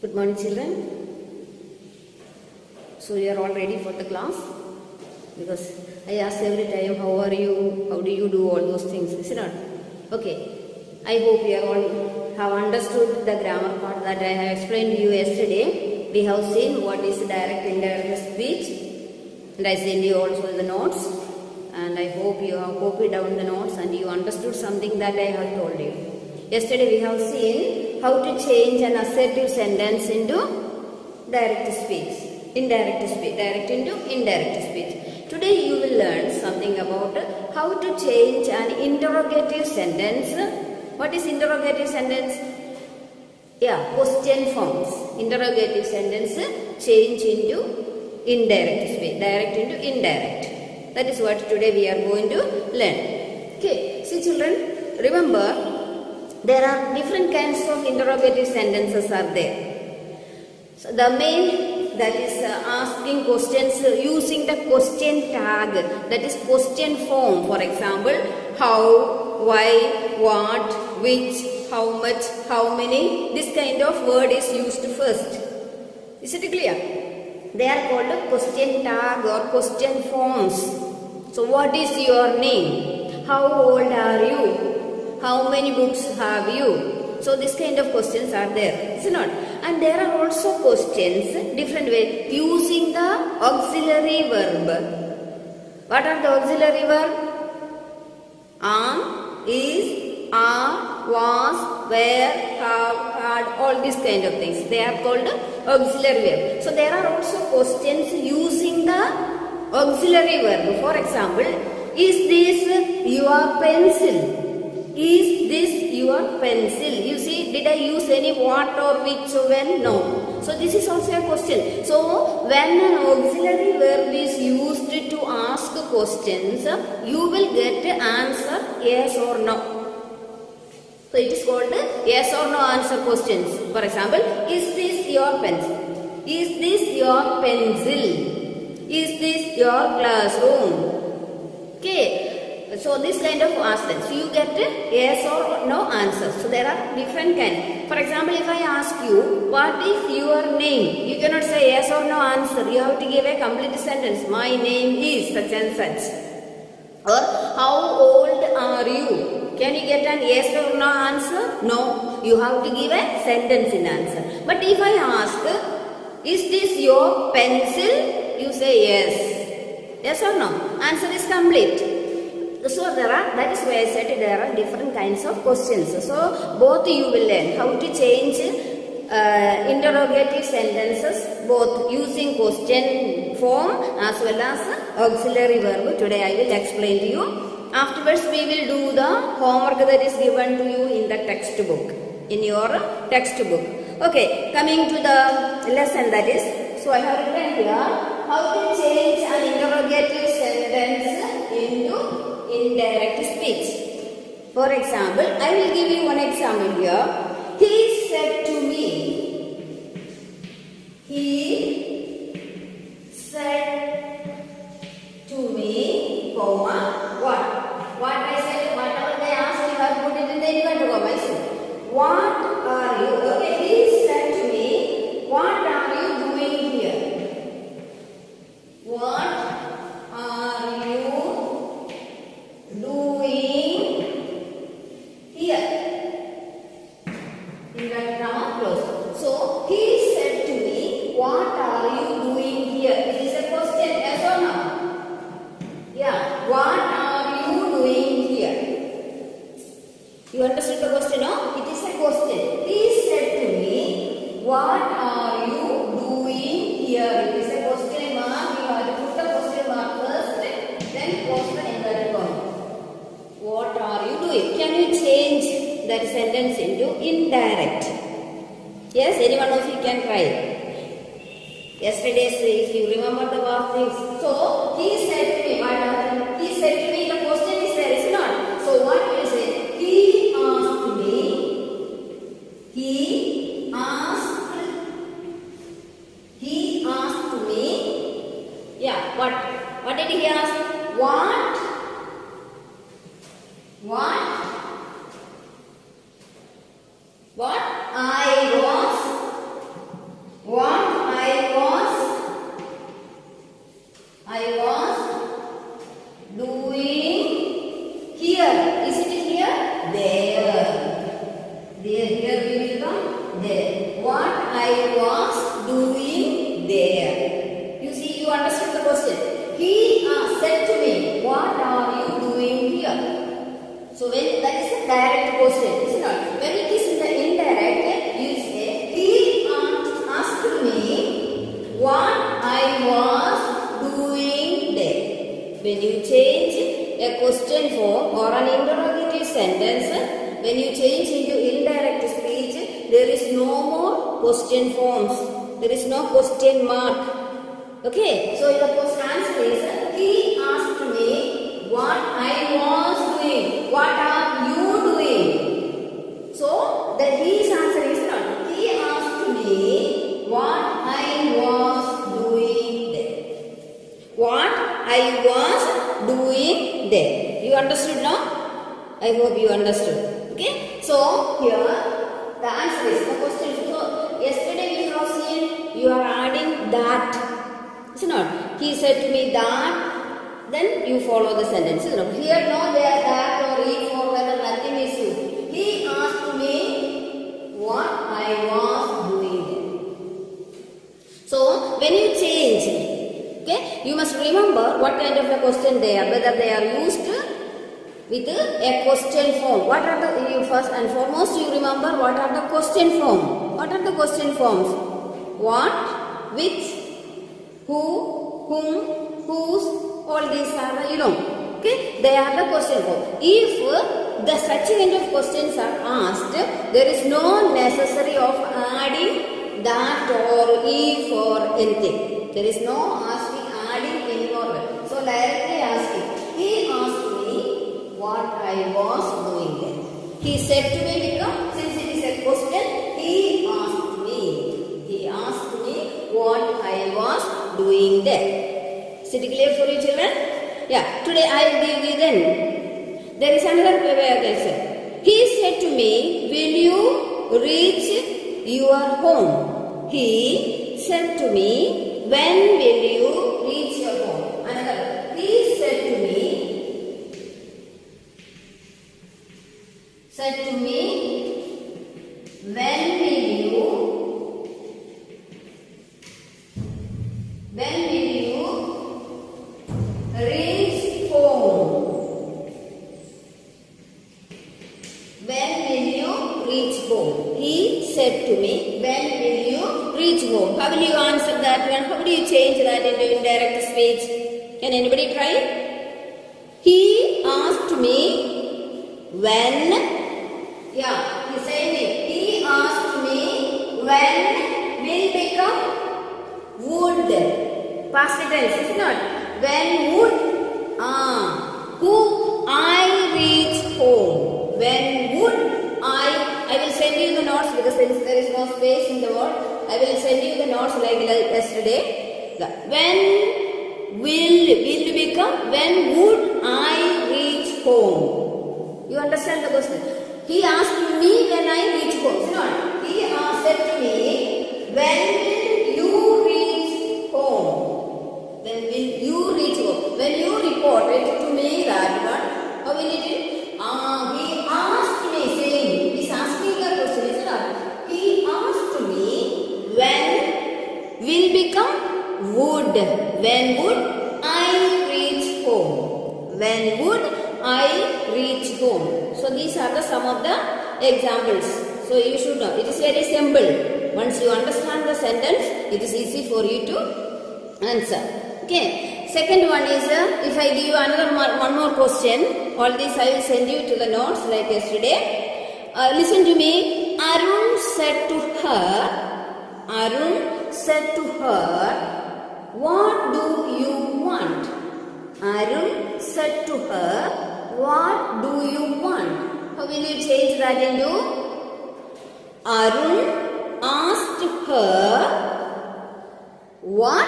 Good morning, children. So you are all ready for the class? Because I ask every time, how are you? How do you do all those things? Is it not? Okay. I hope you all have understood the grammar part that I have explained to you yesterday. We have seen what is direct indirect speech, and I sent you also the notes. And I hope you have copied down the notes and you understood something that I have told you. Yesterday we have seen how to change an assertive sentence into direct speech, indirect speech, direct into indirect speech. Today you will learn something about how to change an interrogative sentence. What is interrogative sentence? Yeah, question forms. Interrogative sentence change into indirect speech, direct into indirect. That is what today we are going to learn. Okay, see children, remember there are different kinds of interrogative sentences are there. So the main, that is asking questions using the question tag, that is question form. For example, how, why, what, which, how much, how many. This kind of word is used first. Is it clear? They are called question tag or question forms. So what is your name? How old are you? How many books have you? So this kind of questions are there, is it not? And there are also questions, different way, using the auxiliary verb. What are the auxiliary verb? Am, is, are, was, were, have, had, all these kind of things. They are called auxiliary verb. So there are also questions using the auxiliary verb. For example, is this your pencil? Is this your pencil? You see, did I use any what or which or when? No. So this is also a question. So when an auxiliary verb is used to ask questions, you will get answer yes or no. So it is called yes or no answer questions. For example, is this your pencil? Is this your pencil? Is this your classroom? Okay. So this kind of answers. So you get yes or no answers. So there are different kinds. For example, if I ask you, what is your name? You cannot say yes or no answer. You have to give a complete sentence. My name is such and such. Or how old are you? Can you get an yes or no answer? No. You have to give a sentence in answer. But if I ask, is this your pencil? You say yes. Yes or no? Answer is complete. So that is why I said there are different kinds of questions. So both you will learn how to change interrogative sentences, both using question form as well as auxiliary verb. Today I will explain to you. Afterwards we will do the homework that is given to you in the textbook, in your textbook. Okay, coming to the lesson, that is, so I have written here how to change an interrogative sentence into indirect speech. For example, I will give you one example here. He said to me. He said to me, comma, what? What I said, whatever they asked, you have put it in the inverted commas. What are you? Okay, he said to me, what are you doing here? What are you doing here? Inverted comma close. So he said to me, what are you doing here? It is a question, yes or no? Yeah. What are you doing here? You understood the question, no? It is a question. He said to me, what are you doing here? It is a question mark. You have to put the question mark first, then close the inverted comma. What are you doing? Can you change that sentence into indirect? Yes, any one of you can try. Yesterday's, if you remember the past things. So, he said to me, what happened? He said to me, the question is there, is not. So, what will you say? He asked me. He asked me. Yeah, what? What did he ask? What? What? I was when you change a question form or an interrogative sentence, when you change into indirect speech, there is no more question forms. There is no question mark. Okay, so the first answer is, he asked me what I was doing. What are you doing? So the his answer is not. He asked me what I was doing there. What I was doing there. You understood now? I hope you understood. Okay, so here the answer is the question. So yesterday we have seen you are adding that. Is it not? He said to me that. Then you follow the sentence. Is it not? Here no there that or if or whether nothing is used. He asked me what I was doing there. So when you change, okay, you must remember what kind of a question they are. Whether they are used with a question form. What are the, you first and foremost you remember what are the question form. What are the question forms? What, which, who, whom, whose, all these are the, okay, they are the question form. If the such kind of questions are asked, there is no necessary of adding that or if or anything. There is no asking, adding any more. So directly asking. He asked me what I was doing there. He said to me, because since it is a question, he asked me. He asked me what I was doing there. Is it clear for you children? Yeah. Today I will give you then. There is another way I can say. He said to me, will you reach your home? He said to me, when will you reach your home? Another. He said to me, when will you reach home? When will you reach home? He said to me, when will you reach home? How will you answer that one? How do you change that into indirect speech? Can anybody try? He asked me when. Yeah, he said me. He asked me when will become would. Past tense, is it not? When would who I reach home? When would I will send you the notes because there is no space in the word. I will send you the notes like yesterday. When will become when would I reach home? You understand the question? He asked me when I reach home. It's not. He said to me, when will you reach home? When will you reach home? When you reported to me that one, how will it be? He asked me, saying, he's asking the question, is it not? He asked me, when will become would. When would I reach home? When would I reach home? So these are the some of the examples. So you should know. It is very simple. Once you understand the sentence, it is easy for you to answer. Okay. Second one is, if I give you one more question, all these I will send you to the notes like yesterday. Listen to me. Arun said to her, what do you want? Arun said to her, what do you want? How will you change that into? Arun asked her what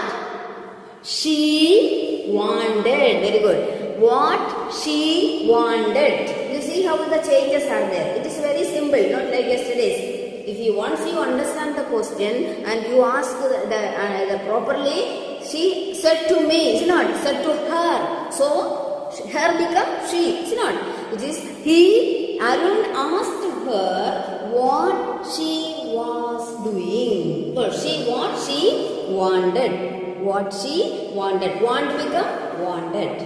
she wanted. Very good. What she wanted. You see how the changes are there. It is very simple, not like yesterday's. If you once you understand the question and you ask the properly, she said to me, it's not, said to her. So her become she, it's not. It is Arun asked her what she was doing. What she wanted. What she wanted. Want become wanted.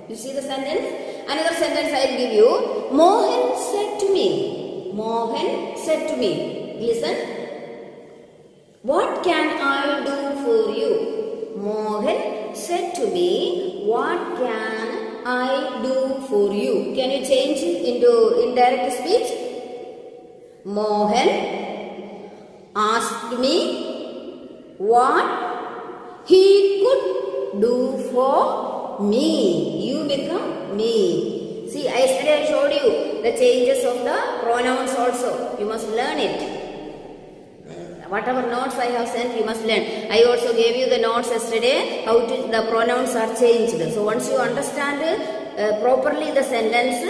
You see the sentence? Another sentence I will give you. Mohan said to me. Listen. What can I do for you? Mohan said to me, what can I do for you? Can you change into indirect speech? Mohan asked me what he could do for me. You become me. See, yesterday I showed you the changes of the pronouns also. You must learn it. Whatever notes I have sent, you must learn. I also gave you the notes yesterday, how the pronouns are changed. So once you understand properly the sentence,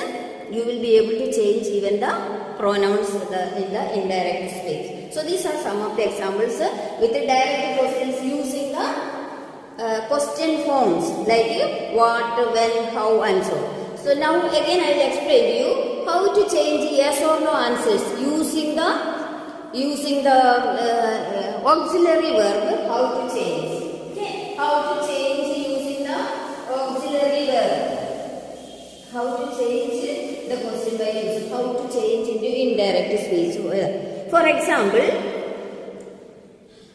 you will be able to change even the pronouns in the indirect speech. So these are some of the examples with the direct questions using the question forms like what, when, how and so. So now again I will explain to you how to change yes or no answers using the auxiliary verb. How to change? Okay, how to change using the auxiliary verb? How to change the question by using? How to change into indirect speech? For example,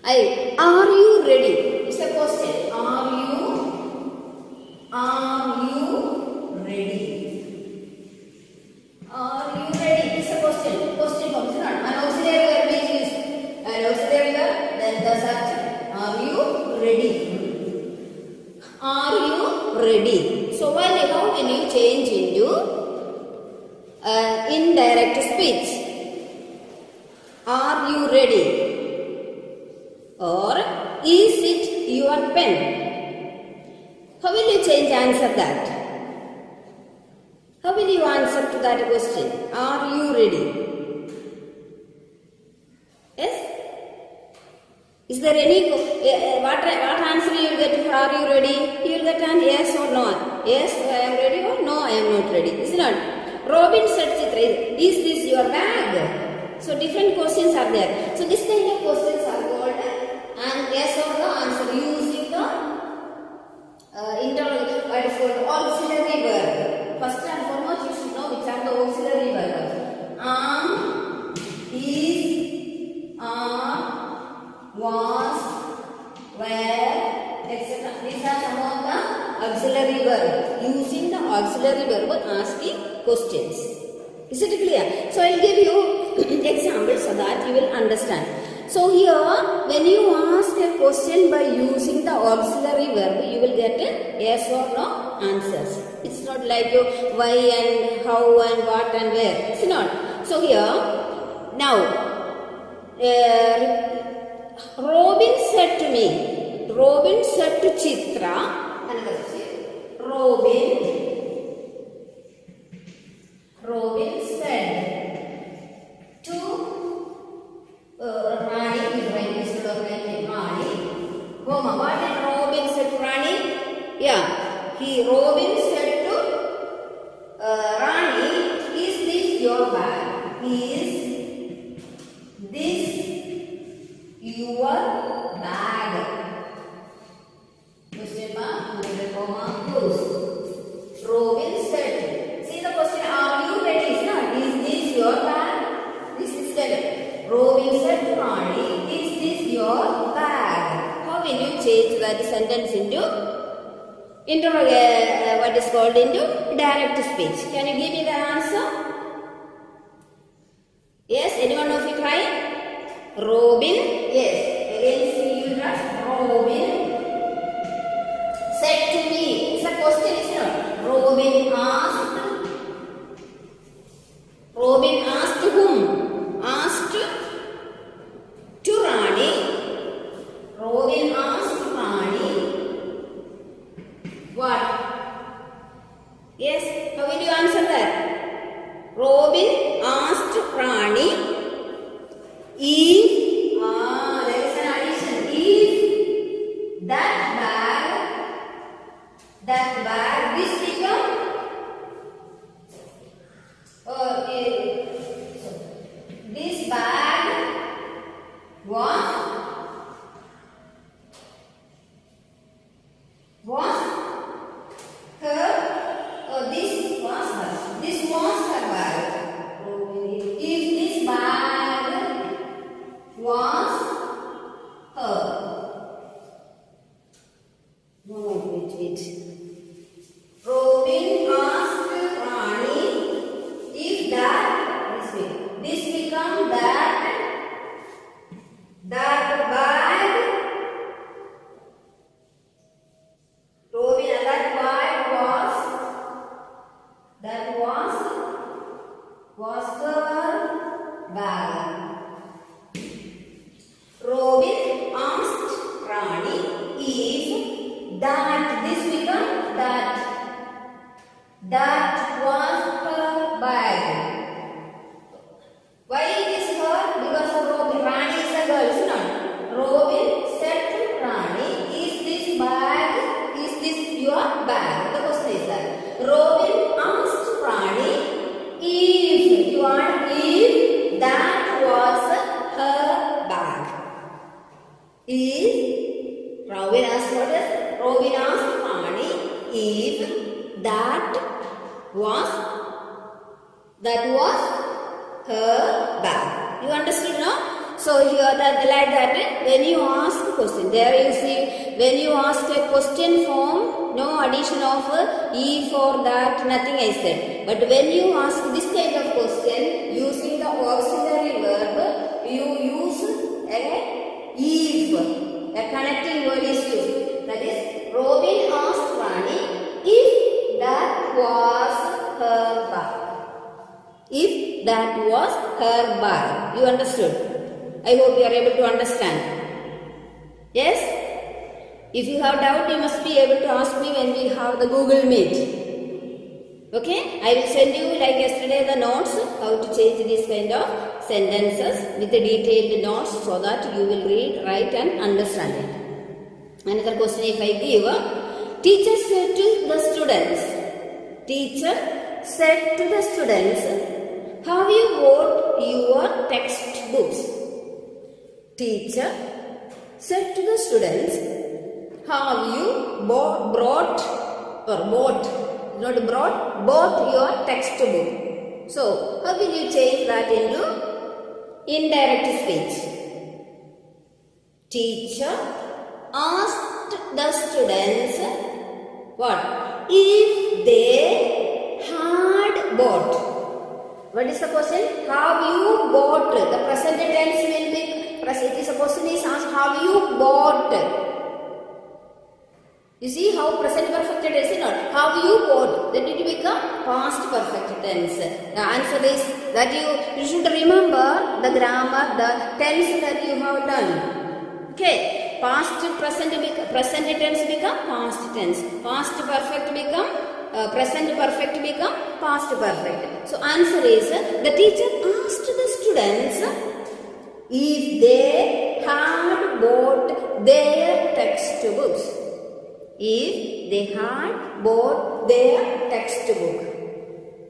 are you ready? It's a question. Are you ready? Are you ready? It's a question. Question form. It's not an auxiliary verb is used. An auxiliary verb, then the subject. Are you ready? Are you ready? So how will you change into indirect speech? Are you ready? Or is it your pen? How will you change answer that? How will you answer to that question? Are you ready? Yes? Is there any what answer you will get? Are you ready? You will get an yes or no. Yes, I am ready, or no, I am not ready. Is it not? Robin said, Chitra, is this your bag? So different questions are there. So this kind of questions are called and yes or no answer using the what is called auxiliary verb. First and foremost, you should know which are the auxiliary verbs. Is, are, was, were, etc. These are some of the auxiliary verbs. Using the auxiliary verb asking questions. Is it clear? So I will give you examples so that you will understand. So here, when you ask a question by using the auxiliary verb, you will get a yes or no answers. It's not like why and how and what and where. It's not. So here, now, Robin said to Chitra, Robin said to Rani, instead of Rani. What did Robin say to Rani? Yeah, Robin said to Rani, is this your bag? Is this your bag? Question mark, comma, close. Robin said, see the question, are you ready? Is this your bag? This is the Robin said to Rani, is this your bag? How will you change that sentence into what is called into direct speech? Can you give me the answer? Yes, anyone of you try? Robin, yes. Again, see you trust. Robin said to me. It's a question, isn't it? Robin asked whom? Asked to Rani. Robin asked Rani. What? Yes, how will you answer that? Robin asked Rani if, there is an addition, if that bag, this become become that bag. Robin, that bag was her bag. Robin asked Rani if that this become that was her bag. Why it is her? Because Robin, Rani is a girl, is not? Robin said to Rani, is this your bag? The question is that. Robin asked Rani if that was her bag. If Robin asked Rani if that was her bag. You understood now? So here that like that when you ask a question, there you see when you ask a question form, no addition of if or that, nothing I said. But when you ask this kind of question using the auxiliary verb, you use if, a connecting word is used. That is, Robin asked Rani if that was her bag. If that was her bag. You understood? I hope you are able to understand. Yes? If you have doubt, you must be able to ask me when we have the Google Meet. Okay? I will send you like yesterday the notes, how to change these kind of sentences with the detailed notes so that you will read, write and understand it. Another question if I give, teacher said to the students, have you bought your textbooks? Teacher said to the students, have you bought your textbook? So, how will you change that into indirect speech? Teacher asked the students what? If they had bought. What is the question? Have you bought? The present tense will be present. It is a question is asked. Have you bought? You see how present perfect tense is not. Have you bought? Then it will become past perfect tense. The answer is that you should remember the grammar, the tense that you have done. Okay. Past present tense become past tense. Past perfect become present perfect become past perfect. So answer is the teacher asked the students if they had bought their textbooks. If they had bought their textbook.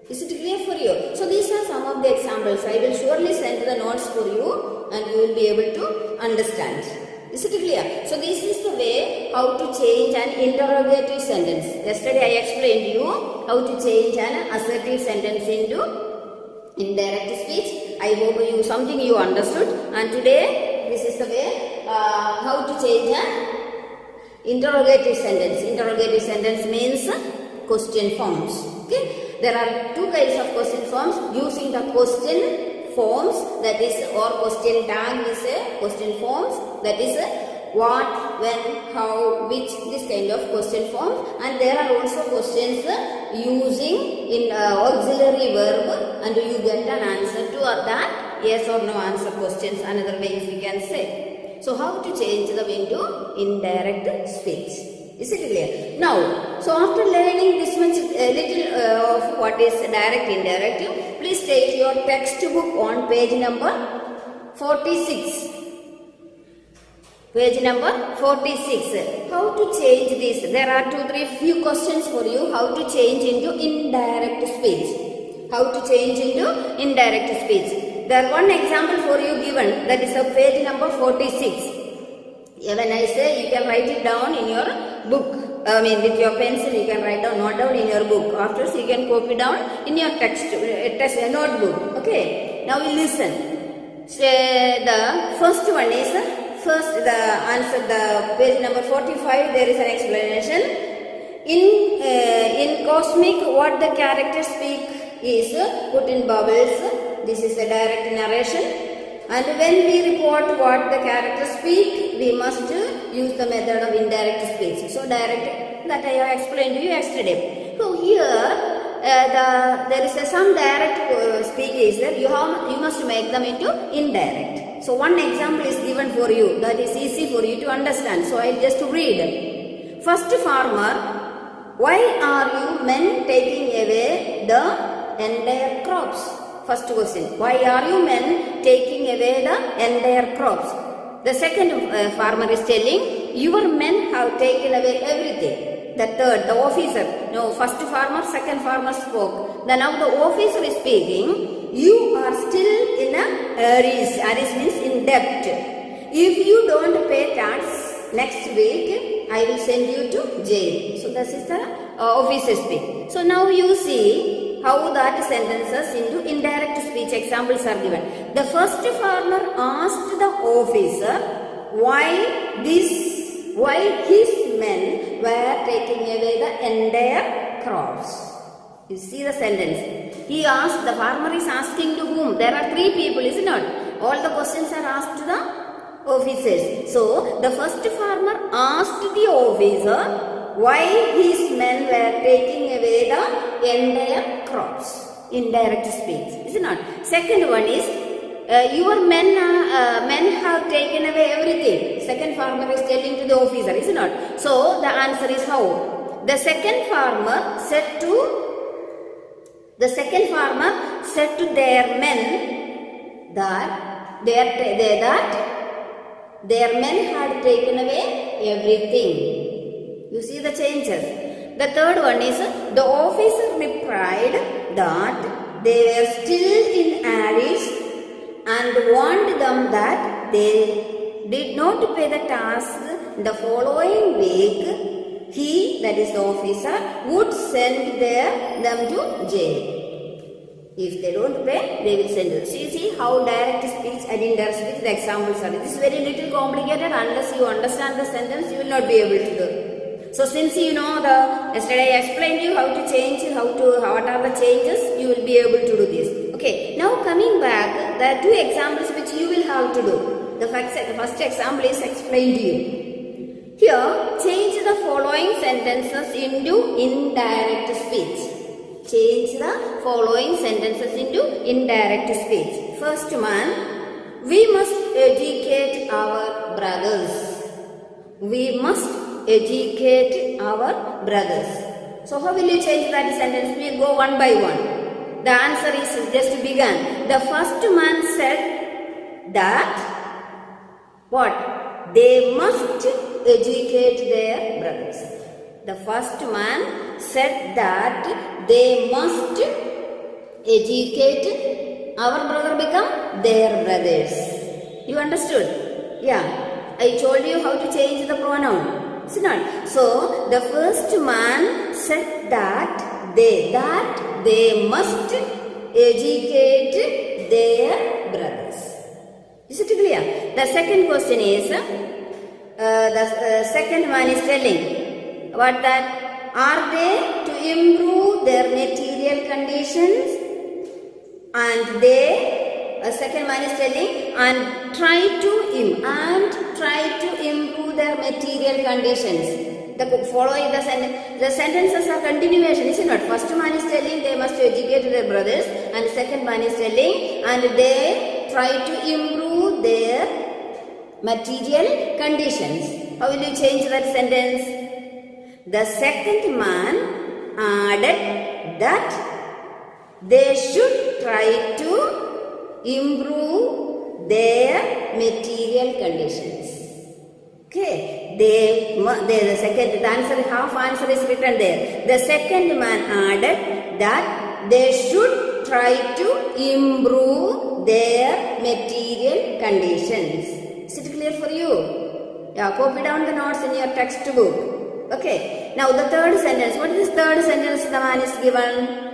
Is it clear for you? So these are some of the examples. I will surely send the notes for you and you will be able to understand. Is it clear? So this is the way how to change an interrogative sentence. Yesterday I explained you how to change an assertive sentence into indirect speech. I hope something you understood. And today this is the way how to change an interrogative sentence. Interrogative sentence means question forms. Okay. There are two kinds of question forms. Using the question forms, that is, or question tag is a question forms, that is what, when, how, which, this kind of question forms. And there are also questions using in auxiliary verb and you get an answer to that yes or no answer questions, another way if we can say. So how to change them into indirect speech. Is it clear? Now, so after learning this much little of what is direct, indirect, please take your textbook on page number 46. Page number 46. How to change this? There are few questions for you. How to change into indirect speech. How to change into indirect speech. There are one example for you given, that is of page number 46. When I say, you can write it down in your book. With your pencil you can write down, note down in your book. Afterwards you can copy down in your text notebook. Okay. Now we listen. So, the first one is the answer. The page number 45. There is an explanation. In Cosmic, what the characters speak is put in bubbles. this is a direct narration. And when we report what the characters speak, we must use the method of indirect speech. So direct, that I have explained to you yesterday. So here there is some direct speech is that you must make them into indirect. So one example is given for you that is easy for you to understand. So I will just read. First farmer, why are you men taking away the entire crops? First question, why are you men taking away the entire crops? The second farmer is telling, your men have taken away everything. The third, the officer, no, first farmer, second farmer spoke. Then now the officer is speaking, you are still in a arrears. Arrears means in debt. If you don't pay tax next week, I will send you to jail. So this is the officer speak. So now you see how that sentences into indirect speech examples are given. The first farmer asked the officer why his men were taking away the entire crops. You see the sentence. He asked, the farmer is asking to whom? There are three people, is it not? All the questions are asked to the officers. So, the first farmer asked the officer why his men were taking away the entire crops. Indirect speech, is it not? Second one is, your men have taken away everything. Second farmer is telling to the officer, is it not? So, the answer is how? The second farmer said to their men that their men had taken away everything. You see the changes. The third one is, the officer replied that they were still in arrears and warned them that they did not pay the tax the following week, he, that is the officer, would send them to jail. If they don't pay, they will send them. So you see how direct speech and indirect speech the examples are. This is very little complicated. Unless you understand the sentence, you will not be able to do. So since you know yesterday I explained you how to change, what are the changes, you will be able to do this. Okay, now coming back, there are two examples which you will have to do. The first example is explained to you. Here, change the following sentences into indirect speech. Change the following sentences into indirect speech. First one, we must educate our brothers. We must educate our brothers. So how will you change that sentence? We will go one by one. The answer is just began. The first man said that what? They must educate their brothers. The first man said that they must educate our brother become their brothers. You understood? Yeah. I told you how to change the pronoun. Is it not? So the first man said that they must educate their brothers. Is it clear? The second question is, the second man is telling what that? Are they to improve their material conditions? And second man is telling and try to improve their material conditions. The following the sentences are continuation, is it not? First man is telling they must educate their brothers, and second man is telling and they try to improve their material conditions. How will you change that sentence? The second man added that they should try to improve their material conditions. Okay, the answer, half answer is written there. The second man added that they should try to improve their material conditions. Is it clear for you? Yeah, copy down the notes in your textbook. Okay, now the third sentence. What is the third sentence the man is given?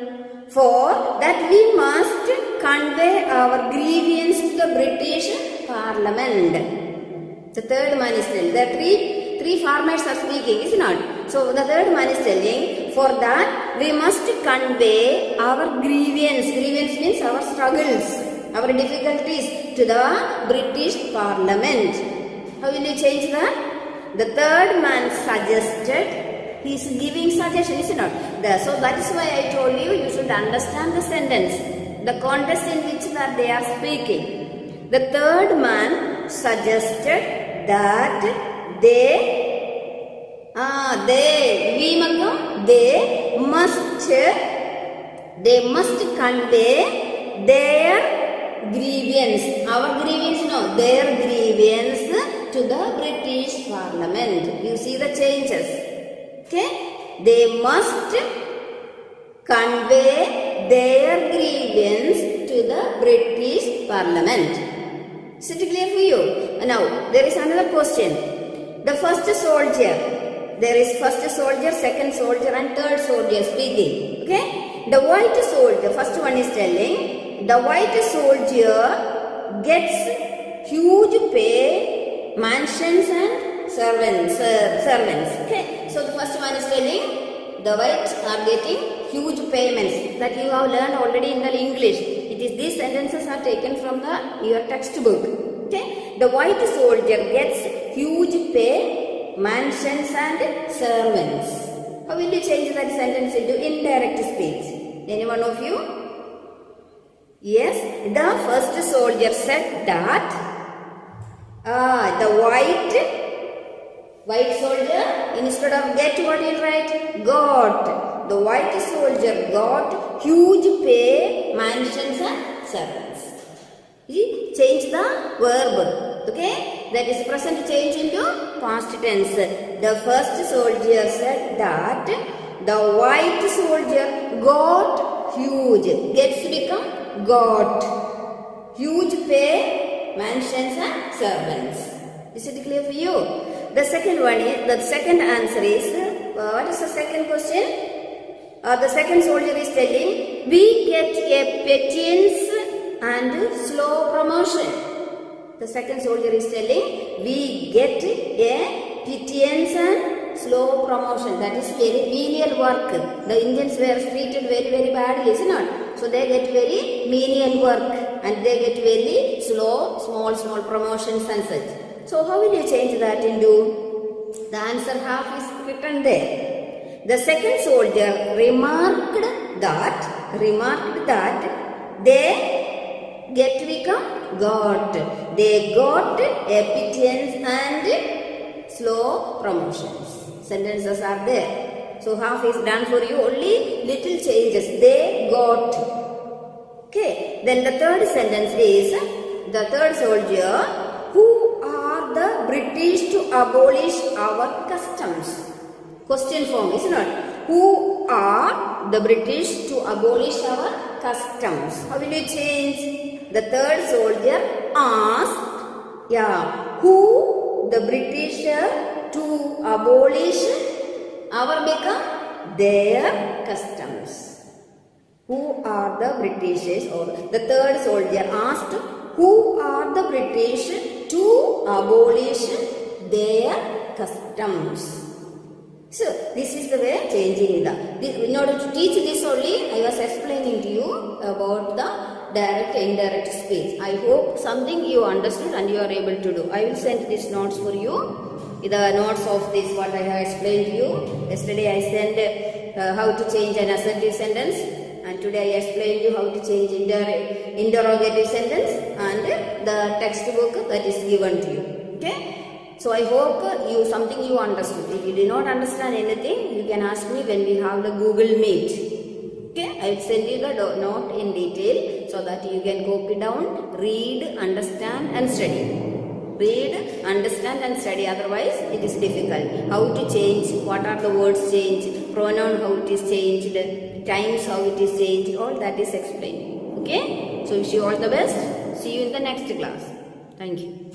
For that we must convey our grievance to the British Parliament. The third man is telling. The three farmers are speaking, is it not? So the third man is telling, for that we must convey our grievance. Grievance means our struggles. our difficulties to the British Parliament. How will you change that? The third man suggested. He is giving suggestion, is it not? So that is why I told you, you should understand the sentence, the context in which that they are speaking. The third man suggested that they must convey their grievance. Our grievance, no, their grievance to the British Parliament. You see the changes. Okay? They must convey their grievance to the British Parliament. Is it clear for you? Now, there is another question. The first soldier, there is first soldier, second soldier and third soldier speaking. Okay? The white soldier, first one is telling, the white soldier gets huge pay, mansions and servants. Okay? So the first one is telling, the whites are getting huge payments. That you have learned already in the English. These sentences are taken from your textbook. Okay? The white soldier gets huge pay, mansions and servants. How will you change that sentence into indirect speech? Any one of you? Yes, the first soldier said that the white soldier, instead of get, what you write? Got. The white soldier got huge pay, mansions and servants. Change the verb. Okay? That is present change into past tense. The first soldier said that the white soldier got huge. Gets to become got. Huge pay, mansions and servants. Is it clear for you? The second one is, the second answer is, what is the second question? The second soldier is telling, we get a pittance and slow promotion. The second soldier is telling, we get a pittance and slow promotion. That is very menial work. The Indians were treated very, very badly, is it not? So they get very menial work and they get very slow, small promotions and such. So how will you change that into? The answer half is written there. The second soldier remarked that they get to become got. They got a pittance and slow promotions. Sentences are there. So half is done for you. Only little changes. They got. Okay. Then the third sentence is, the third soldier, who are the British to abolish our customs? Question form, is it not? Who are the British to abolish our customs? How will you change? The third soldier asked, who the Britisher to abolish our become their customs. Who are the Britishers? Or the third soldier asked, who are the British to abolish their customs? So, this is the way changing the. In order to teach this only, I was explaining to you about the direct indirect speech. I hope something you understood and you are able to do. I will send these notes for you. The notes of this what I have explained to you. Yesterday I sent how to change an assertive sentence, and today I explained you how to change interrogative sentence and the textbook that is given to you. Okay? So I hope something you understood. If you do not understand anything, you can ask me when we have the Google Meet. Okay, I will send you the note in detail so that you can copy down, read, understand and study. Read, understand and study, otherwise it is difficult. How to change, what are the words changed, pronoun how it is changed, times how it is changed, all that is explained. Okay, so wish you all the best. See you in the next class. Thank you.